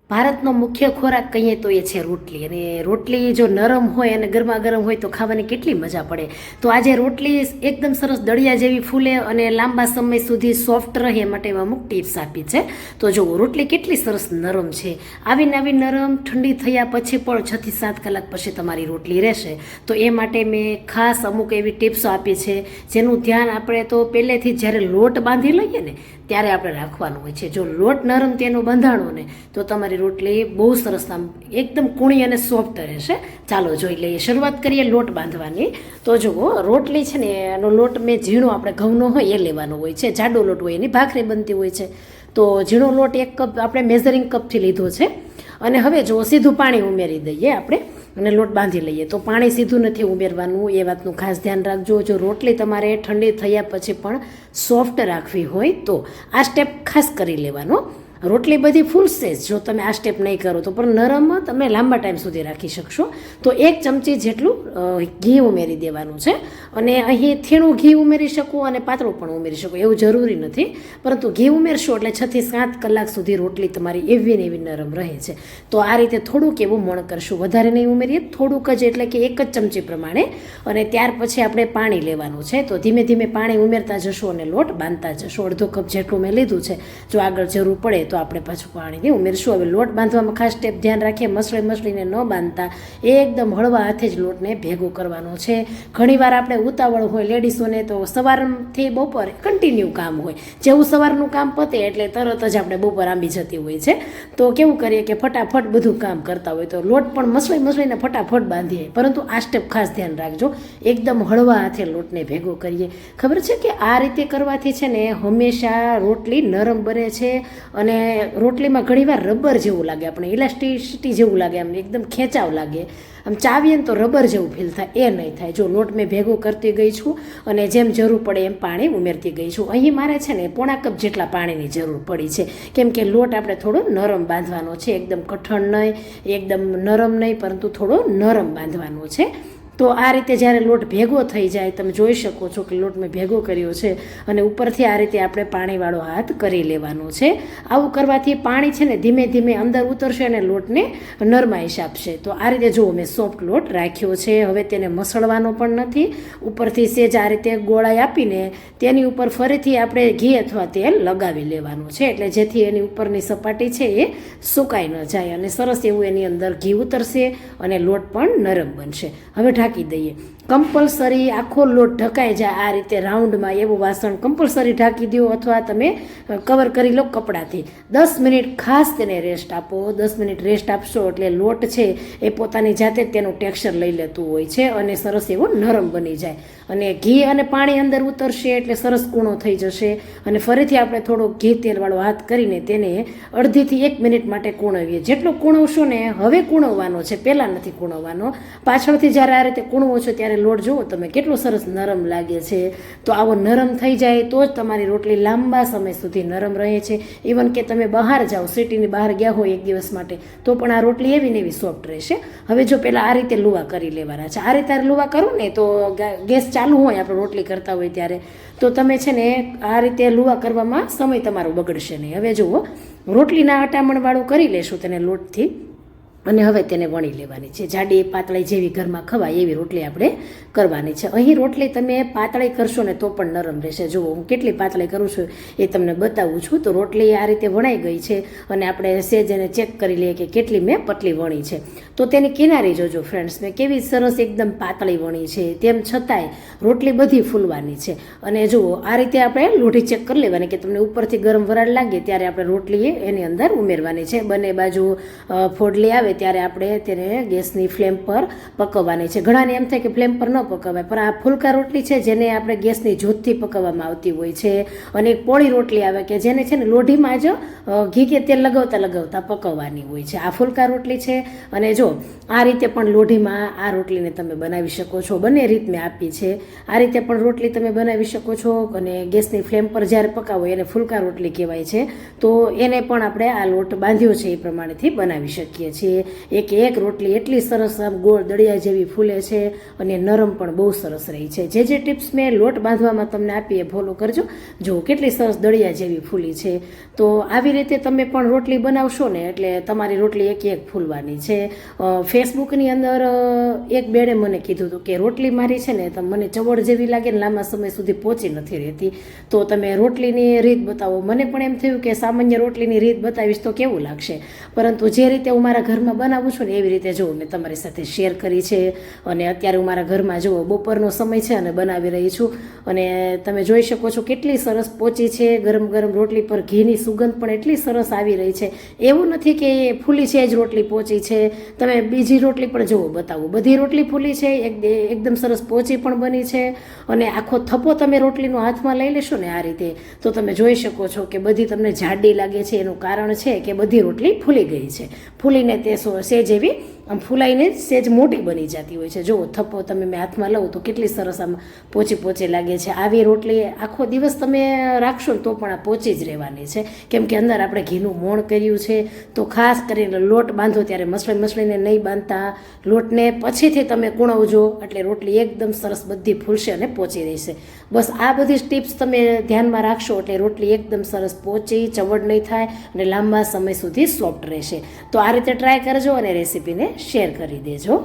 ભારતનો મુખ્ય ખોરાક કહીએ તો એ છે રોટલી. અને રોટલી જો નરમ હોય અને ગરમા ગરમ હોય તો ખાવાની કેટલી મજા પડે. તો આજે રોટલી એકદમ સરસ દળિયા જેવી ફૂલે અને લાંબા સમય સુધી સોફ્ટ રહે માટે અમુક ટિપ્સ આપી છે. તો જો રોટલી કેટલી સરસ નરમ છે, આવીને આવી નરમ ઠંડી થયા પછી પણ 6 થી 7 કલાક પછી તમારી રોટલી રહેશે. તો એ માટે મેં ખાસ અમુક એવી ટિપ્સો આપી છે જેનું ધ્યાન આપણે તો પહેલેથી જ્યારે લોટ બાંધી લઈએ ને ત્યારે આપણે રાખવાનું હોય છે. જો લોટ નરમ તેનો બંધાણો ને તો તમારી રોટલી બહુ સરસ આમ એકદમ કૂણી અને સોફ્ટ રહેશે. ચાલો જોઈ લઈએ. શરૂઆત કરીએ લોટ બાંધવાની. તો જુઓ, રોટલી છે ને એનો લોટ મેં ઝીણો આપણે ઘઉંનો હોય એ લેવાનો હોય છે. જાડો લોટ હોય એની ભાખરી બનતી હોય છે. તો ઝીણો લોટ 1 કપ આપણે મેઝરિંગ કપથી લીધો છે. અને હવે જો સીધું પાણી ઉમેરી દઈએ આપણે અને લોટ બાંધી લઈએ. તો પાણી સીધું નથી ઉમેરવાનું, એ વાતનું ખાસ ધ્યાન રાખજો. જો રોટલી તમારે ઠંડી થયા પછી પણ સોફ્ટ રાખવી હોય તો આ સ્ટેપ ખાસ કરી લેવાનો. રોટલી બધી ફૂલશે જ જો તમે આ સ્ટેપ નહીં કરો તો, પણ નરમ તમે લાંબા ટાઈમ સુધી રાખી શકશો. તો 1 ચમચી જેટલું ઘી ઉમેરી દેવાનું છે. અને અહીં થીણું ઘી ઉમેરી શકો અને પાતળું પણ ઉમેરી શકો, એવું જરૂરી નથી. પરંતુ ઘી ઉમેરશો એટલે 6 થી 7 કલાક સુધી રોટલી તમારી એવી ને એવી નરમ રહે છે. તો આ રીતે થોડુંક એવું મણ કરશું, વધારે નહીં ઉમેરીએ, થોડુંક જ, એટલે કે 1 જ ચમચી પ્રમાણે. અને ત્યાર પછી આપણે પાણી લેવાનું છે. તો ધીમે ધીમે પાણી ઉમેરતા જશો અને લોટ બાંધતા જશો. અડધો કપ જેટલું મેં લીધું છે. જો આગળ જરૂર પડે તો આપણે પાછું પાણી ઉમેરશું. હવે લોટ બાંધવામાં ખાસ સ્ટેપ ધ્યાન રાખીએ, મસળીને ન બાંધતા એકદમ હળવા હાથે જ લોટને ભેગો કરવાનો છે. ઘણીવાર આપણે ઉતાવળ હોય લેડીઝોને, તો સવારથી બપોર કન્ટિન્યુ કામ હોય. જેવું સવારનું કામ પતે એટલે તરત જ આપણે બપોર આંબી જતી હોય છે. તો કેવું કરીએ કે ફટાફટ બધું કામ કરતા હોય તો લોટ પણ મસળીને ફટાફટ બાંધીએ. પરંતુ આ સ્ટેપ ખાસ ધ્યાન રાખજો, એકદમ હળવા હાથે લોટને ભેગો કરીએ. ખબર છે કે આ રીતે કરવાથી છે ને હંમેશા રોટલી નરમ બને છે. અને રોટલીમાં ઘણીવાર રબર જેવું લાગે, આપણે ઇલાસ્ટિસિટી જેવું લાગે, આમ એકદમ ખેંચાવ લાગે, આમ ચાવીએ ને તો રબર જેવું ફીલ થાય, એ નહીં થાય. જો લોટ મેં ભેગો કરતી ગઈ છું અને જેમ જરૂર પડે એમ પાણી ઉમેરતી ગઈ છું. અહીં મારે છે ને 1/4 કપ જેટલા પાણીની જરૂર પડી છે, કેમ કે લોટ આપણે થોડો નરમ બાંધવાનો છે. એકદમ કઠણ નહીં, એકદમ નરમ નહીં, પરંતુ થોડો નરમ બાંધવાનો છે. તો આ રીતે જ્યારે લોટ ભેગો થઈ જાય, તમે જોઈ શકો છો કે લોટ મેં ભેગો કર્યો છે અને ઉપરથી આ રીતે આપણે પાણીવાળો હાથ કરી લેવાનો છે. આવું કરવાથી પાણી છે ને ધીમે ધીમે અંદર ઉતરશે અને લોટને નરમાઈશ આપશે. તો આ રીતે જુઓ, મેં સોફ્ટ લોટ રાખ્યો છે. હવે તેને મસળવાનો પણ નથી. ઉપરથી સેજ આ રીતે ગોળાઈ આપીને તેની ઉપર ફરીથી આપણે ઘી અથવા તેલ લગાવી લેવાનું છે, એટલે જેથી એની ઉપરની સપાટી છે એ સુકાઈ ન જાય અને સરસ એવું એની અંદર ઘી ઉતરશે અને લોટ પણ નરમ બનશે. હવે ઢાંકી દઈએ. કમ્પલસરી આખો લોટ ઢકાઈ જાય આ રીતે રાઉન્ડમાં એવું વાસણ કમ્પલસરી ઢાંકી દો, અથવા તમે કવર કરી લો કપડાથી. 10 મિનિટ ખાસ તેને રેસ્ટ આપો. 10 મિનિટ રેસ્ટ આપશો એટલે લોટ છે એ પોતાની જાતે જ તેનું ટેક્સચર લઈ લેતું હોય છે અને સરસ એવો નરમ બની જાય. અને ઘી અને પાણી અંદર ઉતરશે એટલે સરસ કૂણો થઈ જશે. અને ફરીથી આપણે થોડો ઘી તેલવાળો હાથ કરીને તેને 1/2 થી 1 મિનિટ માટે કૂણવીએ. જેટલો કૂણવશો ને, હવે કૂણવવાનો છે, પહેલાં નથી કૂણવવાનો. પાછળથી જ્યારે આ રીતે કૂણવો છો ત્યારે લોટ જુઓ તમે કેટલો સરસ નરમ લાગે છે. તો આવો નરમ થઈ જાય તો જ તમારી રોટલી લાંબા સમય સુધી નરમ રહે છે. ઇવન કે તમે બહાર જાઓ, સિટીની બહાર ગયા હોય 1 દિવસ માટે, તો પણ આ રોટલી એવી ને એવી સોફ્ટ રહેશે. હવે જો પહેલાં આ રીતે લુવા કરી લેવાના છે. આ રીતે લુવા કરું ને તો ગેસ ચાલુ હોય, આપણે રોટલી કરતા હોય ત્યારે, તો તમે છે ને આ રીતે લુવા કરવામાં સમય તમારો બગડશે નહીં. હવે જુઓ, રોટલીના અટામણવાળું કરી લેશું તેને લોટથી અને હવે તેને વણી લેવાની છે. જાડી પાતળી જેવી ઘરમાં ખવાય એવી રોટલી આપણે કરવાની છે. અહીં રોટલી તમે પાતળી કરશો ને તો પણ નરમ રહેશે. જુઓ, હું કેટલી પાતળી કરું છું એ તમને બતાવું છું. તો રોટલી આ રીતે વણાઈ ગઈ છે અને આપણે સેજ એને ચેક કરી લઈએ કે કેટલી મેં પતલી વણી છે. તો તેની કિનારી જોજો ફ્રેન્ડ્સ, મેં કેવી સરસ એકદમ પાતળી વણી છે. તેમ છતાંય રોટલી બધી ફૂલવાની છે. અને જુઓ, આ રીતે આપણે લોઢી ચેક કરી લેવાની કે તમને ઉપરથી ગરમ વરાળ લાગે ત્યારે આપણે રોટલી એની અંદર ઉમેરવાની છે. બંને બાજુ ફોડલી આવે ત્યારે આપણે તેને ગેસની ફ્લેમ પર પકવવાની છે. ઘણાને એમ થાય કે ફ્લેમ પર ન પકવાય, પણ આ ફુલકા રોટલી છે જેને આપણે ગેસની જ્યોતથી પકવવામાં આવતી હોય છે. અને એક પોળી રોટલી આવે કે જેને છે ને લોઢીમાં જ ઘી કે તેલ લગાવતા પકવવાની હોય છે. આ ફુલકા રોટલી છે. અને જો આ રીતે પણ લોઢીમાં આ રોટલીને તમે બનાવી શકો છો. બંને રીત મેં આપી છે. આ રીતે પણ રોટલી તમે બનાવી શકો છો. અને ગેસની ફ્લેમ પર જ્યારે પકાવો એને ફુલકા રોટલી કહેવાય છે. તો એને પણ આપણે આ લોટ બાંધ્યો છે એ પ્રમાણેથી બનાવી શકીએ છીએ. એક રોટલી એટલી સરસ આમ ગોળ દળિયા જેવી ફૂલે છે અને નરમ પણ બહુ સરસ રહી છે. જે ટિપ્સ મેં લોટ બાંધવામાં તમને આપી એ ફોલો કરજો. જો કેટલી સરસ દળિયા જેવી ફૂલી છે. તો આવી રીતે તમે પણ રોટલી બનાવશો ને એટલે તમારી રોટલી એક ફૂલવાની છે. ફેસબુકની અંદર એક બેને મને કીધું હતું કે રોટલી મારી છે ને તો મને ચવડ જેવી લાગે ને લાંબા સમય સુધી પહોંચી નથી રહેતી, તો તમે રોટલીની રીત બતાવો. મને પણ એમ થયું કે સામાન્ય રોટલીની રીત બતાવીશ તો કેવું લાગશે, પરંતુ જે રીતે હું મારા ઘરમાં બનાવું છું ને એવી રીતે જો મેં તમારી સાથે શેર કરી છે. અને અત્યારે હું મારા ઘરમાં જુઓ બપોરનો સમય છે અને બનાવી રહી છું, અને તમે જોઈ શકો છો કેટલી સરસ પોચી છે. ગરમ ગરમ રોટલી પર ઘીની સુગંધ પણ એટલી સરસ આવી રહી છે. એવું નથી કે ફૂલી છે જ રોટલી પોચી છે. તમે બીજી રોટલી પણ જુઓ બતાવું, બધી રોટલી ફૂલી છે, એકદમ સરસ પોચી પણ બની છે. અને આખો થપ્પો તમે રોટલીનો હાથમાં લઈ લેશો ને આ રીતે તો તમે જોઈ શકો છો કે બધી તમને જાડી લાગે છે. એનું કારણ છે કે બધી રોટલી ફૂલી ગઈ છે. ફૂલીને તે સેજ એવી આમ ફૂલાઈને સેજ મોટી બની જતી હોય છે. જો થપ્પો તમે મેં હાથમાં લઉં તો કેટલી સરસ આમ પોચી લાગે છે. આવી રોટલી આખો દિવસ તમે રાખશો ને તો પણ આ પોચી જ રહેવાની છે, કેમ કે અંદર આપણે ઘીનું મોણ કર્યું છે. તો ખાસ કરીને લોટ બાંધો ત્યારે મસળીને નહીં બાંધતા, લોટને પછીથી તમે કૂણવજો એટલે રોટલી એકદમ સરસ બધી ફૂલશે અને પોચી રહેશે. બસ આ બધી ટિપ્સ તમે ધ્યાનમાં રાખશો એટલે રોટલી એકદમ સરસ પોચી, ચવડ નહીં થાય અને લાંબા સમય સુધી સોફ્ટ રહેશે. તો આ રીતે ટ્રાય કરજો અને રેસીપીને શેર કરી દેજો.